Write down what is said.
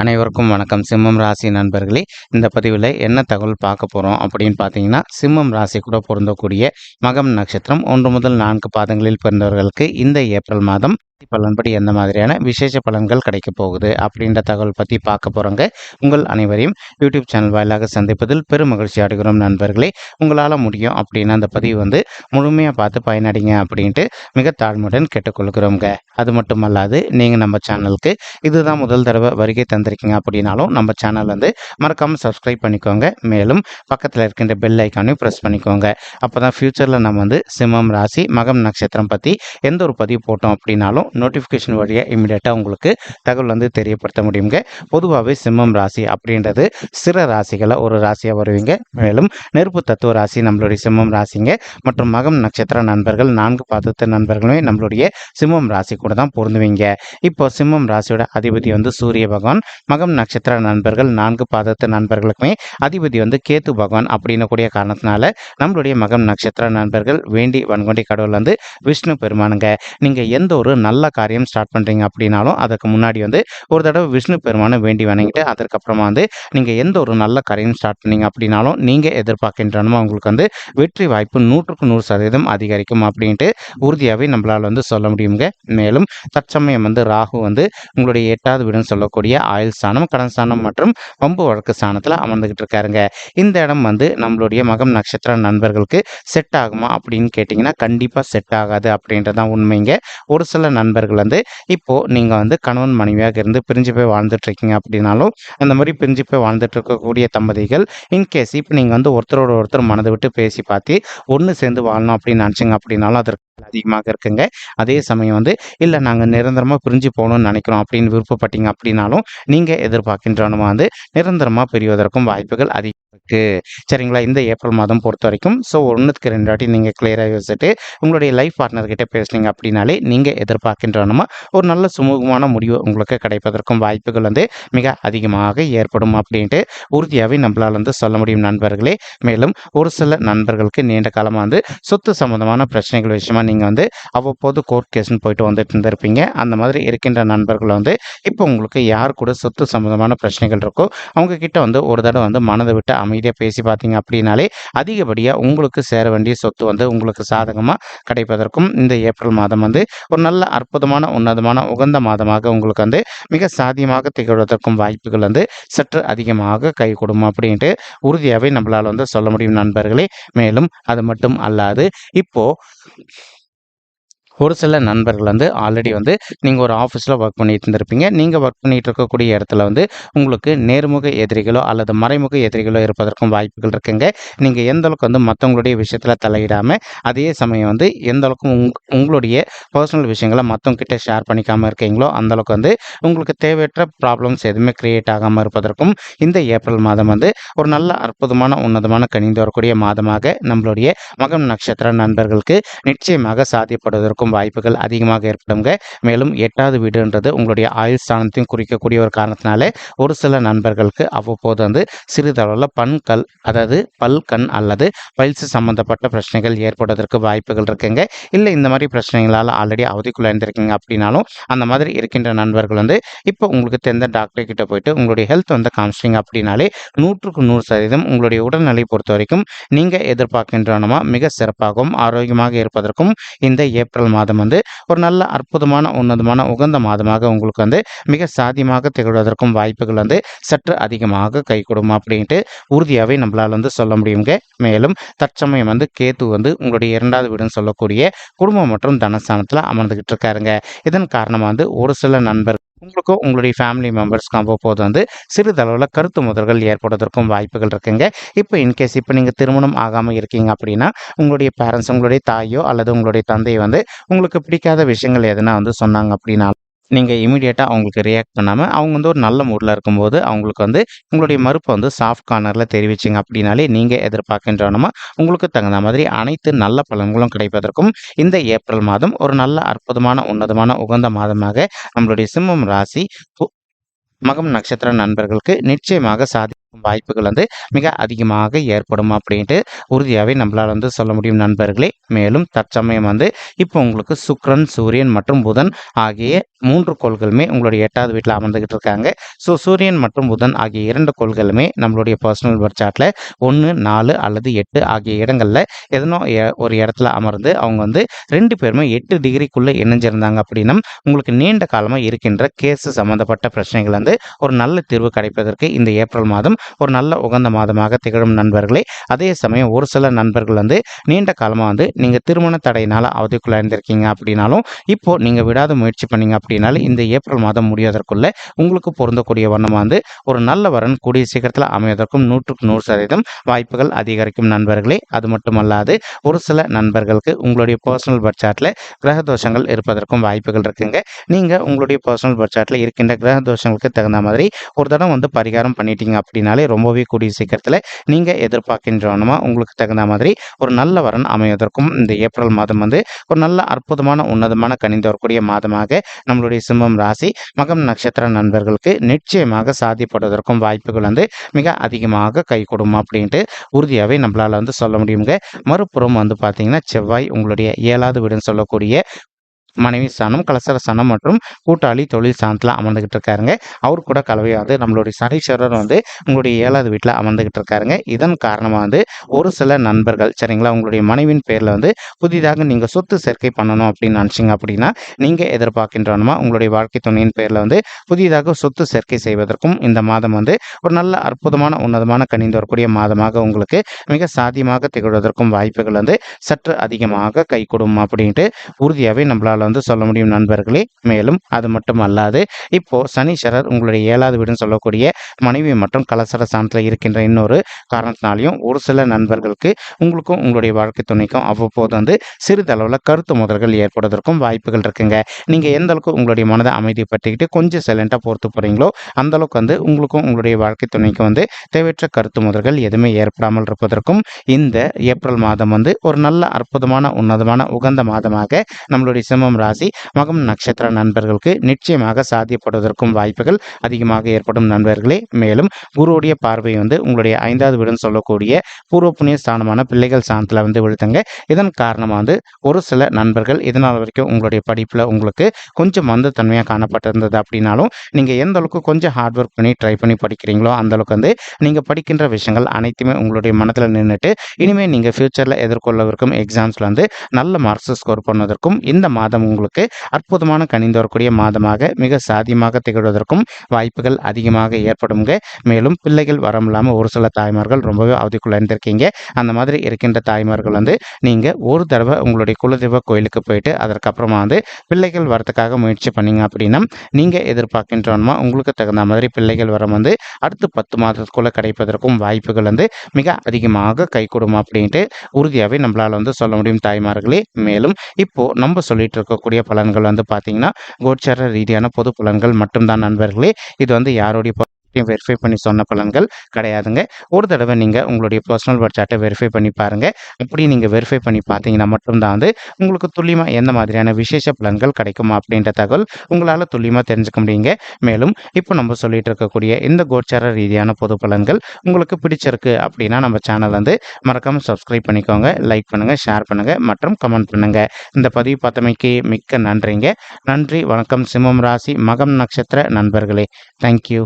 அனைவருக்கும் வணக்கம். சிம்மம் ராசி நண்பர்களே, இந்த பதிவில் என்ன தகவல் பார்க்க போகிறோம் அப்படின்னு பார்த்தீங்கன்னா, சிம்மம் ராசி கூட பொருந்தக்கூடிய மகம் நட்சத்திரம் 1 முதல் 4 பாதங்களில் பிறந்தவர்களுக்கு இந்த ஏப்ரல் மாதம் பலன்படி எந்த மாதிரியான விசேஷ பலன்கள் கிடைக்க போகுது அப்படின்ற தகவல் பற்றி பார்க்க போகிறோங்க. உங்கள் அனைவரையும் யூடியூப் சேனல் வாயிலாக சந்திப்பதில் பெரும் மகிழ்ச்சி அடைகிறோம் நண்பர்களே. உங்களால் முடியும் அப்படின்னா அந்த பதிவு முழுமையாக பார்த்து பயனடைங்க அப்படின்ட்டு மிக தாழ்மையுடன் கேட்டுக்கொள்கிறோங்க. அது மட்டும் அல்லாது நீங்கள் நம்ம சேனலுக்கு இதுதான் முதல் தடவை வருகை தந்திருக்கீங்க அப்படின்னாலும் நம்ம சேனல் மறக்காமல் சப்ஸ்கிரைப் பண்ணிக்கோங்க. மேலும் பக்கத்தில் இருக்கின்ற பெல் ஐக்கானையும் ப்ரெஸ் பண்ணிக்கோங்க. அப்போ தான் ஃப்யூச்சரில் நம்ம சிம்மம் ராசி மகம் நட்சத்திரம் பற்றி எந்த ஒரு பதிவு போட்டோம் அப்படின்னாலும் நோட்டிஃபிகேஷன் வழியாக இமீடியட்டாக உங்களுக்கு தகவல் தெரியப்படுத்த முடியுங்க. பொதுவாகவே சிம்மம் ராசி அப்படின்றது சிற ராசிகளை ஒரு ராசியாக வருவீங்க. மேலும் நெருப்பு தத்துவ ராசி நம்மளுடைய சிம்மம் ராசிங்க. மற்றும் மகம் நட்சத்திர நண்பர்கள் 4 பாதத்து நண்பர்களுமே நம்மளுடைய சிம்மம் ராசி கூட தான் பொருந்துவீங்க. இப்போ சிம்மம் ராசியோட அதிபதி சூரிய பகவான். மகம் நட்சத்திர நண்பர்கள் 4 பாதத்து நண்பர்களுக்குமே அதிபதி கேத்து பகவான் அப்படின்னு கூடிய காரணத்தினால நம்மளுடைய மகம் நட்சத்திர நண்பர்கள் வேண்டி வன்கொண்டி கடவுள் விஷ்ணு பெருமானுங்க. நீங்க எந்த ஒரு நல்ல காரியம் ஸ்டார்ட் பண்றீங்க அப்படின்னாலும் அதுக்கு முன்னாடி ஒரு தடவை விஷ்ணு பெருமானை வேண்டி வணங்கிட்டு அதற்கப்புறமா நீங்க எந்த ஒரு நல்ல காரியம் ஸ்டார்ட் பண்ணீங்க அப்படின்னாலும் நீங்க எதிர்பார்க்கின்றனமோ உங்களுக்கு வெற்றி வாய்ப்பு 100% அதிகரிக்கும் அப்படின்ட்டு உறுதியாகவே நம்மளால சொல்ல முடியுங்க. மேலும் தற்சமயம் ராகு உங்களுடைய 8வது வீடுன்னு சொல்லக்கூடிய ஆயுள் ஸ்தானம், கடன் ஸ்தானம் மற்றும் வம்பு வழக்கு ஸ்தானத்துல அமர்ந்துகிட்டு இருக்காருங்க. இந்த இடம் நம்மளுடைய மகம் நட்சத்திர நண்பர்களுக்கு செட் ஆகுமா அப்படின்னு கேட்டிங்கன்னா கண்டிப்பா செட் ஆகாது அப்படின்றதான் உண்மைங்க. ஒரு சில நண்பர்கள் இப்போ நீங்க கணவன் மனைவியாக இருந்து பிரிஞ்சு போய் வாழ்ந்துட்டு இருக்கீங்க அப்படின்னாலும் அந்த மாதிரி பிரிஞ்சு போய் வாழ்ந்துட்டு இருக்கக்கூடிய தம்பதிகள் இன்கேஸ் இப்போ நீங்க ஒருத்தரோட ஒருத்தர் மனதை விட்டு பேசி பார்த்து ஒன்று சேர்ந்து வாழணும் அப்படின்னு நினச்சிங்க அப்படின்னாலும் அதற்கு அதிகமாக இருக்குங்க. அதே சமயம் இல்லை நாங்கள் நிரந்தரமாக பிரிஞ்சு போகணும்னு நினைக்கிறோம் அப்படின்னு விருப்பப்பட்டீங்க அப்படின்னாலும் நீங்கள் எதிர்பார்க்கின்றனமா நிரந்தரமாக பிரிவதற்கும் வாய்ப்புகள் அதிகம் இருக்கு. சரிங்களா? இந்த ஏப்ரல் மாதம் பொறுத்த வரைக்கும் 1க்கு 2 வாட்டி நீங்கள் கிளியராக யோசிச்சுட்டு உங்களுடைய லைஃப் பார்ட்னர்கிட்ட பேசுனீங்க அப்படின்னாலே நீங்கள் எதிர்பார்க்கின்றனமா ஒரு நல்ல சுமூகமான முடிவு உங்களுக்கு கிடைப்பதற்கும் வாய்ப்புகள் மிக அதிகமாக ஏற்படும் அப்படின்ட்டு உறுதியாகவே நம்மளால் சொல்ல முடியும் நண்பர்களே. மேலும் ஒரு சில நண்பர்களுக்கு நீண்ட காலமாக சொத்து சம்பந்தமான பிரச்சனைகள் விஷயமா நீங்கள் அவ்வப்போது கோர்ட் கேஸ்ன்னு போயிட்டு வந்துட்டு இருந்திருப்பீங்க. அந்த மாதிரி இருக்கின்ற நண்பர்கள் இப்போ உங்களுக்கு யார் கூட சொத்து சம்பந்தமான பிரச்சனைகள் இருக்கோ அவங்க கிட்ட ஒரு தடவை மனதை விட்டு அமைதியாக பேசி பார்த்தீங்க அப்படின்னாலே அதிகப்படியாக உங்களுக்கு சேர வேண்டிய சொத்து உங்களுக்கு சாதகமாக கிடைப்பதற்கும் இந்த ஏப்ரல் மாதம் ஒரு நல்ல அற்புதமான உன்னதமான உகந்த மாதமாக உங்களுக்கு மிக சாத்தியமாக திகழ்வதற்கும் வாய்ப்புகள் சற்று அதிகமாக கை கொடுக்கும் அப்படின்ட்டு உறுதியாகவே நம்மளால் சொல்ல முடியும் நண்பர்களே. மேலும் அது மட்டும் அல்லாது இப்போ ஒரு சில நண்பர்கள் ஆல்ரெடி நீங்கள் ஒரு ஆஃபீஸில் ஒர்க் பண்ணிட்டு இருந்திருப்பீங்க. நீங்கள் ஒர்க் பண்ணிட்டு இருக்கக்கூடிய இடத்துல உங்களுக்கு நேர்முக எதிரிகளோ அல்லது மறைமுக எதிரிகளோ இருப்பதற்கும் வாய்ப்புகள் இருக்குங்க. நீங்கள் எந்த அளவுக்கு மற்றவங்களுடைய விஷயத்தில் தலையிடாமல் அதே சமயம் எந்த அளவுக்கு உங்களுடைய பர்சனல் விஷயங்களை மற்றவங்க கிட்ட ஷேர் பண்ணிக்காமல் இருக்கீங்களோ அந்தளவுக்கு உங்களுக்கு தேவையற்ற ப்ராப்ளம்ஸ் எதுவுமே கிரியேட் ஆகாமல் இருப்பதற்கும் இந்த ஏப்ரல் மாதம் ஒரு நல்ல அற்புதமான உன்னதமான கணிந்து வரக்கூடிய மாதமாக நம்மளுடைய மகம் நட்சத்திர நண்பர்களுக்கு நிச்சயமாக சாத்தியப்படுவதற்கும் வாய்ப்புகள் அதிகமாக ஏற்படுங்க. மேலும் 8வது வீடுன்றது உங்களுடைய ஆயுள் ஸ்தானத்தையும் குறிக்கக்கூடிய ஒரு காரணத்தினால ஒரு சில நண்பர்களுக்கு அவ்வப்போது சிறிதளவில் பண்கள் அதாவது பல் கண் அல்லது பல்ஸ் சம்பந்தப்பட்ட பிரச்சனைகள் ஏற்படுவதற்கு வாய்ப்புகள் இருக்குங்க. இல்லை இந்த மாதிரி பிரச்சனைகளால் ஆல்ரெடி அவதிக்குள்ள இருந்திருக்கீங்க அப்படின்னாலும் அந்த மாதிரி இருக்கின்ற நண்பர்கள் இப்போ உங்களுக்கு தெரிந்த டாக்டர் கிட்ட போயிட்டு உங்களுடைய ஹெல்த் காமிச்சிங்க அப்படின்னாலே 100% உங்களுடைய உடல்நிலை பொறுத்த வரைக்கும் நீங்கள் எதிர்பார்க்கின்றனமா மிக சிறப்பாகவும் ஆரோக்கியமாக இருப்பதற்கும் இந்த ஏப்ரல் மாதம் ஒரு நல்ல அற்புதமான உன்னதமான உகந்த மாதமாக உங்களுக்கு மிக சாத்தியமாக திகழ்வதற்கும் வாய்ப்புகள் சற்று அதிகமாக கை கொடுக்கும் அப்படின்ட்டு உறுதியாகவே நம்மளால் சொல்ல முடியுங்க. மேலும் தற்சமயம் கேத்து உங்களுடைய 2வது வீடுன்னு சொல்லக்கூடிய குடும்பம் மற்றும் தனஸ்தானத்தில் அமர்ந்துகிட்டு இருக்காருங்க. இதன் காரணமாக ஒரு சில நண்பர்கள் உங்களுக்கும் உங்களுடைய ஃபேமிலி மெம்பர்ஸ்க்கும் அவ்வப்போது சிறிதளவில் கருத்து முதல்கள் ஏற்படுவதற்கும் வாய்ப்புகள் இருக்குங்க. இப்போ இன்கேஸ் இப்போ நீங்கள் திருமணம் ஆகாமல் இருக்கீங்க அப்படின்னா உங்களுடைய பேரண்ட்ஸ் உங்களுடைய தாயோ அல்லது உங்களுடைய தந்தையோ உங்களுக்கு பிடிக்காத விஷயங்கள் எதுனா சொன்னாங்க அப்படின்னா நீங்கள் இமீடியட்டாக அவங்களுக்கு ரியாக்ட் பண்ணாமல் அவங்க ஒரு நல்ல மூடில் இருக்கும்போது அவங்களுக்கு உங்களுடைய மறுப்பை சாஃப்ட் கார்னரில் தெரிவிச்சிங்க அப்படின்னாலே நீங்கள் எதிர்பார்க்கின்றனமா உங்களுக்கு தகுந்த மாதிரி அனைத்து நல்ல பலன்களும் கிடைப்பதற்கும் இந்த ஏப்ரல் மாதம் ஒரு நல்ல அற்புதமான உன்னதமான உகந்த மாதமாக நம்மளுடைய சிம்மம் ராசி மகம் நட்சத்திர நண்பர்களுக்கு நிச்சயமாக சாதிக்கும் வாய்ப்புகள் மிக அதிகமாக ஏற்படும் அப்படின்ட்டு உறுதியாகவே நம்மளால் சொல்ல முடியும் நண்பர்களே. மேலும் தற்சமயம் இப்போ உங்களுக்கு சுக்கிரன், சூரியன் மற்றும் புதன் ஆகிய 3 கோள்களுமே உங்களுடைய 8வது வீட்டில் அமர்ந்துகிட்டு இருக்காங்க. ஸோ சூரியன் மற்றும் புதன் ஆகிய 2 கோள்களுமே நம்மளுடைய பர்சனல் பர்த் சார்ட்டில் 1, 4 அல்லது 8 ஆகிய இடங்களில் எதனோ ஒரு இடத்துல அமர்ந்து அவங்க 2 பேருமே 8 டிகிரிக்குள்ளே இணைஞ்சிருந்தாங்க அப்படின்னா உங்களுக்கு நீண்ட காலமாக இருக்கின்ற கேஸ் சம்மந்தப்பட்ட பிரச்சனைகள் ஒரு நல்ல தீர்வு கிடைப்பதற்கு இந்த ஏப்ரல் மாதம் ஒரு நல்ல உகந்த மாதமாக திகழும் நண்பர்களே. அதே சமயம் ஒரு சில நண்பர்கள் நீண்ட காலமாக நீங்கள் திருமண தடையினால் அவதிக்குள்ள இருந்திருக்கீங்க அப்படின்னாலும் இப்போ நீங்கள் விடாத முயற்சி பண்ணீங்க அப்படின்னாலும் இந்த ஏப்ரல் மாதம் முடிவதற்குள்ள உங்களுக்கு பொருந்தக்கூடிய வண்ணமாக ஒரு நல்ல வரன் கூடிய சீக்கிரத்தில் அமைவதற்கும் 100க்கு 100% வாய்ப்புகள் அதிகரிக்கும் நண்பர்களே. அது மட்டுமல்லாது ஒரு சில நண்பர்களுக்கு உங்களுடைய பர்சனல் பர்த் சார்ட்டில் கிரக தோஷங்கள் இருப்பதற்கும் வாய்ப்புகள் இருக்குங்க. நீங்கள் உங்களுடைய பர்சனல் பர்த் சார்ட்டில் இருக்கின்ற கிரக தோஷங்களுக்கு தகுந்த மாதிரி ஒரு தடவை பரிகாரம் பண்ணிட்டீங்க அப்படின்னாலே ரொம்பவே கூடிய சீக்கிரத்தில் நீங்கள் எதிர்பார்க்கின்றவனமா உங்களுக்கு தகுந்த மாதிரி ஒரு நல்ல வரன் அமைவதற்கும் இந்த ஏப்ரல் மாதம் ஒரு நல்ல அற்புதமான உன்னதமான கணிந்து வரக்கூடிய மாதமாக நம்மளுடைய சிம்மம் ராசி மகம் நட்சத்திர நண்பர்களுக்கு நிச்சயமாக சாத்தியப்படுவதற்கும் வாய்ப்புகள் மிக அதிகமாக கை கொடுக்கும் அப்படின்ட்டு உறுதியாகவே நம்மளால் சொல்ல முடியுங்க. மறுபுறம் பார்த்தீங்கன்னா செவ்வாய் உங்களுடைய 7வது வீடுன்னு சொல்லக்கூடிய மனைவி ஸ்தானம், கலசர ஸ்தானம் மற்றும் கூட்டாளி தொழில் ஸ்தானத்தில் அமர்ந்துகிட்டு இருக்காருங்க. அவர் கூட கலவையாக நம்மளுடைய சனீஸ்வரர் உங்களுடைய 7வது வீட்டில் அமர்ந்துகிட்டு இருக்காருங்க. இதன் காரணமாக ஒரு சில நண்பர்கள் சரிங்களா உங்களுடைய மனைவின் பேரில் புதிதாக நீங்கள் சொத்து சேர்க்கை பண்ணணும் அப்படின்னு நினச்சிங்க அப்படின்னா நீங்கள் எதிர்பார்க்கின்றனமா உங்களுடைய வாழ்க்கை துணையின் பேரில் புதிதாக சொத்து சேர்க்கை செய்வதற்கும் இந்த மாதம் ஒரு நல்ல அற்புதமான உன்னதமான கணிந்து வரக்கூடிய மாதமாக உங்களுக்கு மிக சாத்தியமாக திகழ்வதற்கும் வாய்ப்புகள் சற்று அதிகமாக கை கொடுக்கும் அப்படின்ட்டு உறுதியாகவே நம்மளால் சொல்ல முடியும் நண்பர்களே. மேலும் அது மட்டும் அல்லாது இப்போ சனீஸ்வரர் உங்களுடைய 7வது வீடுன்னு சொல்லக்கூடிய மனைவி மற்றும் கலசர ஸ்தானத்தில் இருக்கின்ற இன்னொரு காரணத்தினாலையும் ஒரு சில நண்பர்களுக்கு உங்களுக்கும் உங்களுடைய வாழ்க்கை துணைக்கும் அவ்வப்போது சிறிதளவில் கருத்து முதல்கள் ஏற்படுவதற்கும் வாய்ப்புகள் இருக்குங்க. நீங்கள் எந்த அளவுக்கு உங்களுடைய மனதை அமைதிப்படுத்திக்கிட்டு கொஞ்சம் சைலண்டாக பொறுத்து போகிறீங்களோ அந்த அளவுக்கு உங்களுக்கும் உங்களுடைய வாழ்க்கை துணைக்கும் தேவையற்ற கருத்து முதல்கள் எதுவுமே ஏற்படாமல் இருப்பதற்கும் இந்த ஏப்ரல் மாதம் ஒரு நல்ல அற்புதமான உன்னதமான உகந்த மாதமாக நம்மளுடைய சிம்மம் ராசி மகம் நட்சத்திர நண்பர்களுக்கு நிச்சயமாக சாத்தியப்படுவதற்கும் வாய்ப்புகள் அதிகமாக ஏற்படும் நண்பர்களே. மேலும் குருவுடைய பார்வை உங்களுடைய 5வது வீடுன்னு சொல்லக்கூடிய பூர்வ புண்ணிய ஸ்தானமான பிள்ளைகள் ஸ்தானத்தில் விழுத்துங்க. இதன் காரணமாக ஒரு சில நண்பர்கள் இதனால் வரைக்கும் உங்களுடைய படிப்பில் உங்களுக்கு கொஞ்சம் மந்தத்தன்மையாக காணப்பட்டிருந்தது அப்படின்னாலும் நீங்கள் எந்த அளவுக்கு கொஞ்சம் ஹார்ட் ஒர்க் பண்ணி ட்ரை பண்ணி படிக்கிறீங்களோ அந்த அளவுக்கு நீங்கள் படிக்கின்ற விஷயங்கள் அனைத்துமே உங்களுடைய மனதில் நின்றுட்டு இனிமேல் நீங்கள் ஃபியூச்சரில் எதிர்கொள்ளவிருக்கும் எக்ஸாம்ஸில் நல்ல மார்க்ஸ் ஸ்கோர் பண்ணுவதற்கும் இந்த மாதம் உங்களுக்கு அற்புதமான கணிந்து வரக்கூடிய மாதமாக மிக சாத்தியமாக திகழ்வதற்கும் வாய்ப்புகள் அதிகமாக ஏற்படுங்க. மேலும் பிள்ளைகள் வரம் இல்லாமல் ஒரு சில தாய்மார்கள் ரொம்பவே அவதிக்குள்ள இருந்திருக்கீங்க. அந்த மாதிரி இருக்கின்ற தாய்மார்கள் நீங்கள் ஒரு தடவை உங்களுடைய குலதெய்வ கோயிலுக்கு போயிட்டு அதற்கப்புறமா பிள்ளைகள் வரத்துக்காக முயற்சி பண்ணீங்க அப்படின்னா நீங்கள் எதிர்பார்க்கின்றோமா உங்களுக்கு தகுந்த மாதிரி பிள்ளைகள் வரம் அடுத்து 10 மாதத்துக்குள்ள கிடைப்பதற்கும் வாய்ப்புகள் மிக அதிகமாக கை கொடுக்கும் அப்படின்ட்டு உறுதியாகவே நம்மளால் சொல்ல முடியும் தாய்மார்களே. மேலும் இப்போ நம்ம சொல்லிட்டு இருக்கக்கூடிய பலன்கள் பார்த்தீங்கன்னா கோச்சார ரீதியான பொது பலன்கள் மட்டும்தான் நண்பர்களே. இது யாருடைய வெரிஃபை பண்ணி சொன்ன பலன்கள் கிடையாதுங்க. ஒரு தடவை நீங்கள் உங்களுடைய பர்சனல் பர்த் சார்ட்டை வெரிஃபை பண்ணி பாருங்கள். அப்படி நீங்கள் வெரிஃபை பண்ணி பார்த்தீங்கன்னா மட்டும்தான் உங்களுக்கு துல்லியமாக எந்த மாதிரியான விசேஷ பலன்கள் கிடைக்கும் அப்படின்ற தகவல் உங்களால் துல்லியமாக தெரிஞ்சுக்க முடியுங்க. மேலும் இப்போ நம்ம சொல்லிட்டு இருக்கக்கூடிய இந்த கோச்சார ரீதியான பொது பலன்கள் உங்களுக்கு பிடிச்சிருக்கு அப்படின்னா நம்ம சேனல் மறக்காமல் சப்ஸ்கிரைப் பண்ணிக்கோங்க, லைக் பண்ணுங்கள், ஷேர் பண்ணுங்கள் மற்றும் கமெண்ட் பண்ணுங்கள். இந்த பதிவு பார்த்தமைக்கு மிக்க நன்றிங்க. நன்றி, வணக்கம். சிம்மம் ராசி மகம் நட்சத்திர நண்பர்களே. தேங்க்யூ.